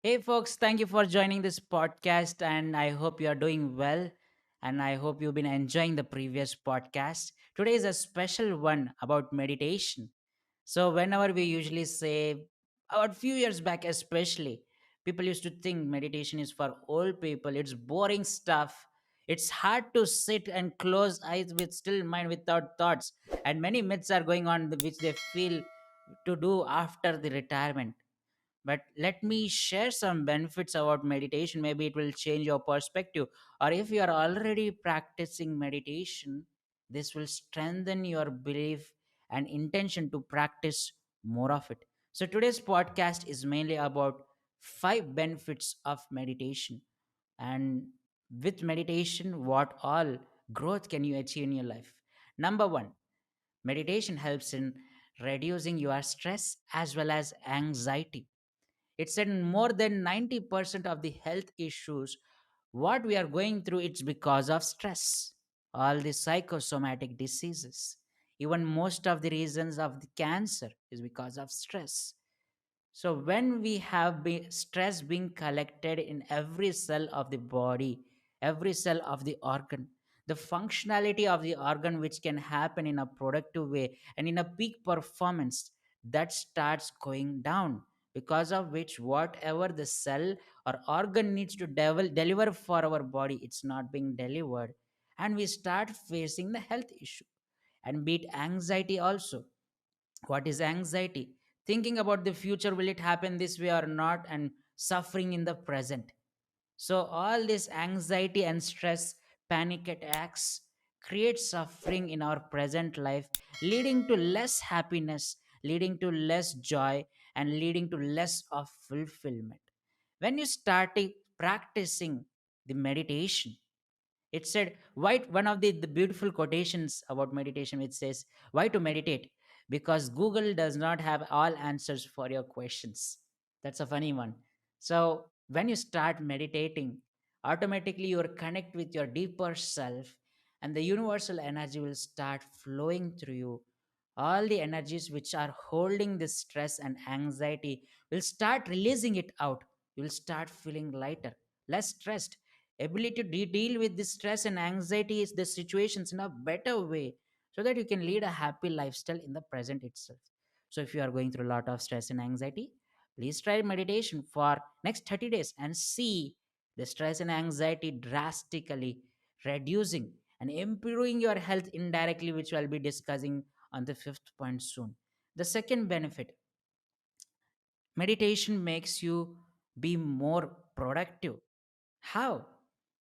Hey, folks, thank you for joining this podcast, and I hope you are doing well. And I hope you've been enjoying the previous podcast. Today is a special one about meditation. So, whenever we usually say, about few years back, especially, people used to think meditation is for old people, it's boring stuff. It's hard to sit and close eyes with still mind without thoughts. And many myths are going on which they feel to do after the retirement, but let me share some benefits about meditation. Maybe it will change your perspective. Or if you are already practicing meditation, this will strengthen your belief and intention to practice more of it. So today's podcast is mainly about five benefits of meditation, and with meditation what all growth can you achieve in your life. Number 1, meditation helps in reducing your stress as well as anxiety. It said more than 90% of the health issues what we are going through, it's because of stress. All the psychosomatic diseases, even most of the reasons of the cancer is because of stress. So when we have stress being collected in every cell of the body, every cell of the organ, the functionality of the organ which can happen in a productive way and in a peak performance, that starts going down, because of which whatever the cell or organ needs to deliver for our body, it's not being delivered, and we start facing the health issue. And beat anxiety also. What is anxiety? Thinking about the future, will it happen this way or not, and suffering in the present. So all this anxiety and stress, panic attacks create suffering in our present life, leading to less happiness, leading to less joy, and leading to less of fulfillment. When you started practicing the meditation, it said, why, one of the beautiful quotations about meditation which says, why to meditate? Because Google does not have all answers for your questions. That's a funny one. So when you start meditating, automatically you are connect with your deeper self, and the universal energy will start flowing through you. All the energies which are holding this stress and anxiety will start releasing it out. You will start feeling lighter, less stressed, ability to deal with this stress and anxiety is the situations in a better way, so that you can lead a happy lifestyle in the present itself. So if you are going through a lot of stress and anxiety, please try meditation for next 30 days and see the stress and anxiety drastically reducing and improving your health indirectly, which I'll be discussing on the fifth point soon. The second benefit, meditation makes you be more productive. How?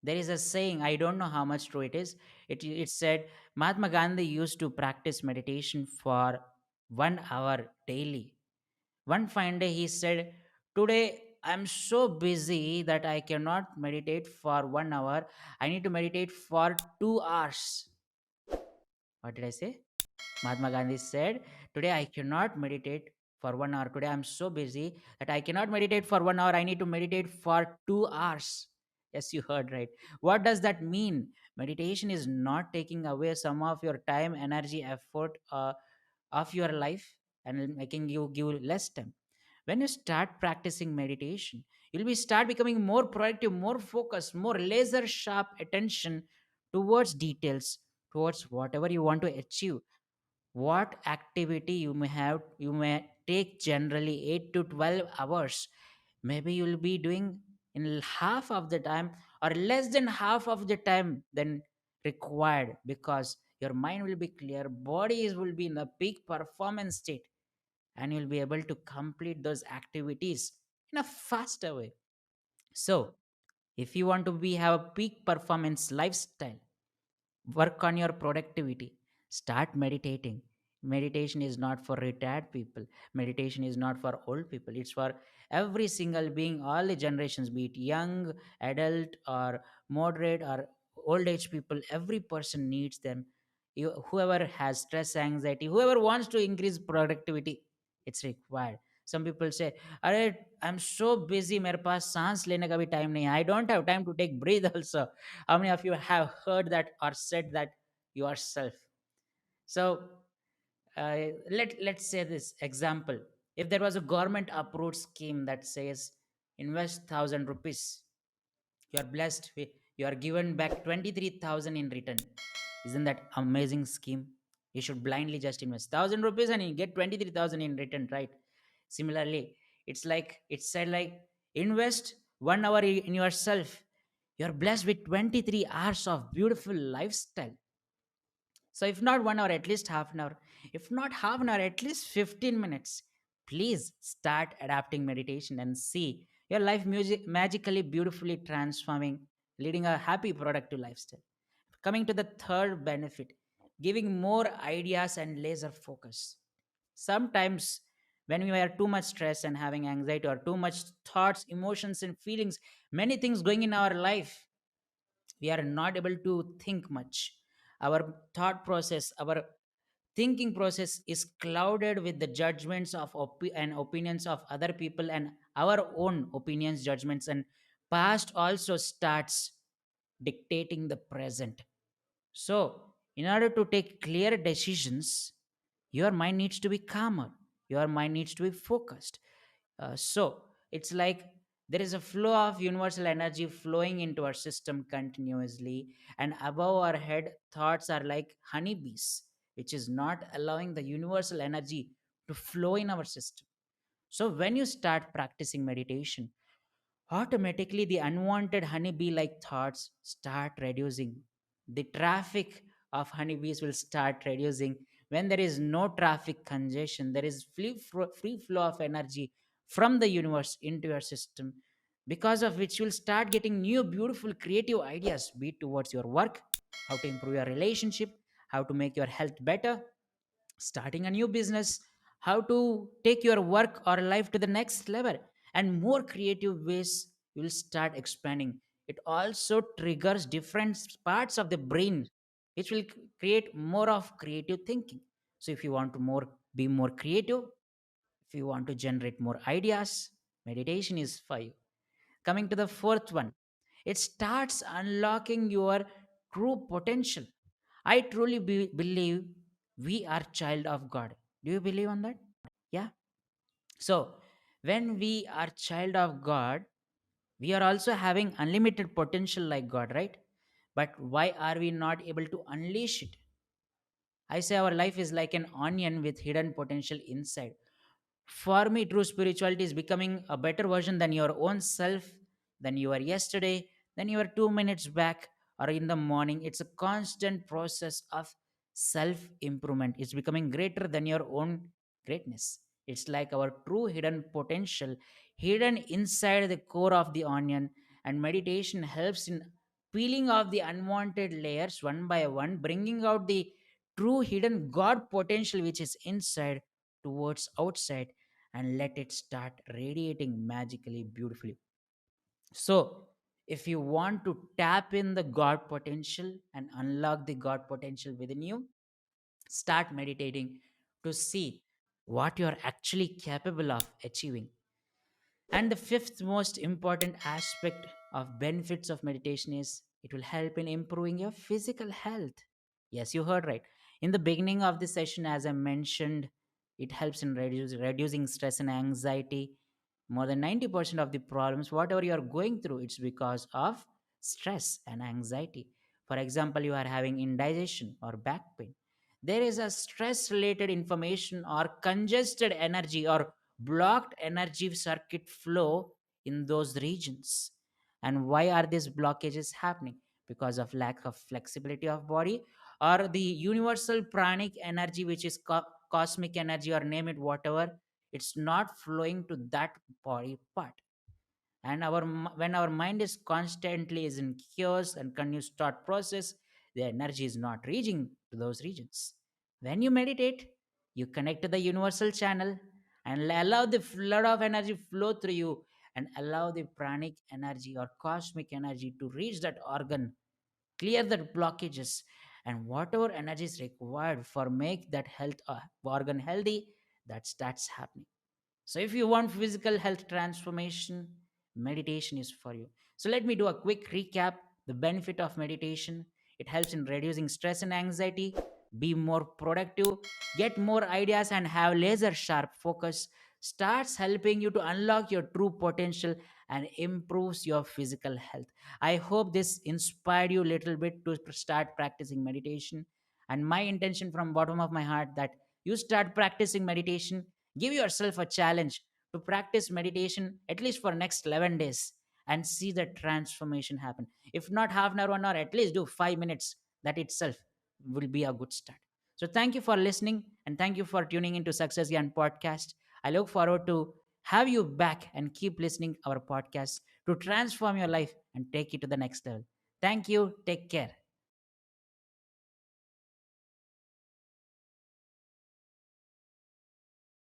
There is a saying, I don't know how much true it is. It said Mahatma Gandhi used to practice meditation for 1 hour daily. One fine day he said, today I'm so busy that I cannot meditate for 1 hour. I need to meditate for 2 hours. What did I say? Mahatma Gandhi said, today I cannot meditate for 1 hour. Today I'm so busy that I cannot meditate for 1 hour. I need to meditate for 2 hours. Yes, you heard right. What does that mean? Meditation is not taking away some of your time, energy, effort of your life and making you give less time. When you start practicing meditation, you'll be start becoming more productive, more focused, more laser sharp attention towards details, towards whatever you want to achieve. What activity you may take generally 8 to 12 hours, maybe you'll be doing in half of the time or less than half of the time than required, because your mind will be clear, will be in a peak performance state, and you'll be able to complete those activities in a faster way. So if you want to be have a peak performance lifestyle, work on your productivity, start meditating. Meditation is not for retired people, meditation is not for old people, it's for every single being, all the generations, be it young, adult, or moderate, or old age people. Every person needs them. Whoever has stress, anxiety, whoever wants to increase productivity, it's required. Some people say, अरे I'm so busy, मेरे पास सांस लेने का भी time नहीं है, I don't have time to take breathe also. How many of you have heard that or said that yourself? So let's say this example. If there was a government approved scheme that says Invest 1,000 rupees. You are blessed. You are given back 23,000 in return. Isn't that amazing scheme? You should blindly just invest 1,000 rupees and you get 23,000 in return, right? Similarly, it's said like invest 1 hour in yourself. You are blessed with 23 hours of beautiful lifestyle. So, if not 1 hour, at least half an hour. If not half an hour, at least 15 minutes. Please start adapting meditation and see your life magically, beautifully transforming, leading a happy, productive lifestyle. Coming to the third benefit, giving more ideas and laser focus. Sometimes, when we are too much stress and having anxiety or too much thoughts, emotions, and feelings, many things going in our life, we are not able to think much. Our thought process, our thinking process is clouded with the judgments of and opinions of other people, and our own opinions, judgments, and past also starts dictating the present. So in order to take clear decisions, your mind needs to be calmer, your mind needs to be focused. So it's like there is a flow of universal energy flowing into our system continuously, and above our head, thoughts are like honeybees, which is not allowing the universal energy to flow in our system. So when you start practicing meditation, automatically the unwanted honeybee like thoughts start reducing. The traffic of honeybees will start reducing. When there is no traffic congestion, there is free flow of energy from the universe into your system, because of which you'll start getting new beautiful creative ideas, be it towards your work, how to improve your relationship, how to make your health better, starting a new business, how to take your work or life to the next level, and more creative ways will start expanding. It also triggers different parts of the brain, which will create more of creative thinking. So, if you want to be more creative, if you want to generate more ideas, meditation is for you. Coming to the fourth one, it starts unlocking your true potential. I truly believe we are child of God. Do you believe on that? Yeah. So when we are child of God, we are also having unlimited potential like God, right? But why are we not able to unleash it? I say our life is like an onion with hidden potential inside. For me, true spirituality is becoming a better version than your own self, than you were yesterday, than you were 2 minutes back, or in the morning. It's a constant process of self improvement. It's becoming greater than your own greatness. It's like our true hidden potential, hidden inside the core of the onion. And meditation helps in peeling off the unwanted layers one by one, bringing out the true hidden God potential which is inside towards outside, and let it start radiating magically beautifully. So if you want to tap in the God potential and unlock the God potential within you, start meditating to see what you are actually capable of achieving. And the fifth most important aspect of benefits of meditation is it will help in improving your physical health. Yes, you heard right. In the beginning of the session, as I mentioned, it helps in reducing stress and anxiety. More than 90% of the problems, whatever you are going through, it's because of stress and anxiety. For example, you are having indigestion or back pain. There is a stress related information or congested energy or blocked energy circuit flow in those regions. And why are these blockages happening? Because of lack of flexibility of body, or the universal pranic energy, which is cosmic energy, or name it whatever, it's not flowing to that body part. And when our mind is constantly is in chaos and continuous thought process, the energy is not reaching to those regions. When you meditate, you connect to the universal channel and allow the flood of energy flow through you, and allow the pranic energy or cosmic energy to reach that organ, clear the blockages, and whatever energy is required for make that health organ healthy, that starts happening. So, if you want physical health transformation, meditation is for you. So, let me do a quick recap. The benefit of meditation: it helps in reducing stress and anxiety, be more productive, get more ideas, and have laser sharp focus. Starts helping you to unlock your true potential and improves your physical health. I hope this inspired you a little bit to start practicing meditation. And my intention from bottom of my heart that you start practicing meditation. Give yourself a challenge to practice meditation at least for next 11 days and see the transformation happen. If not half an hour, 1 hour, at least do 5 minutes. That itself will be a good start. So thank you for listening and thank you for tuning into Success Yan podcast. I look forward to have you back and keep listening our podcast to transform your life and take it to the next level. Thank you. Take care.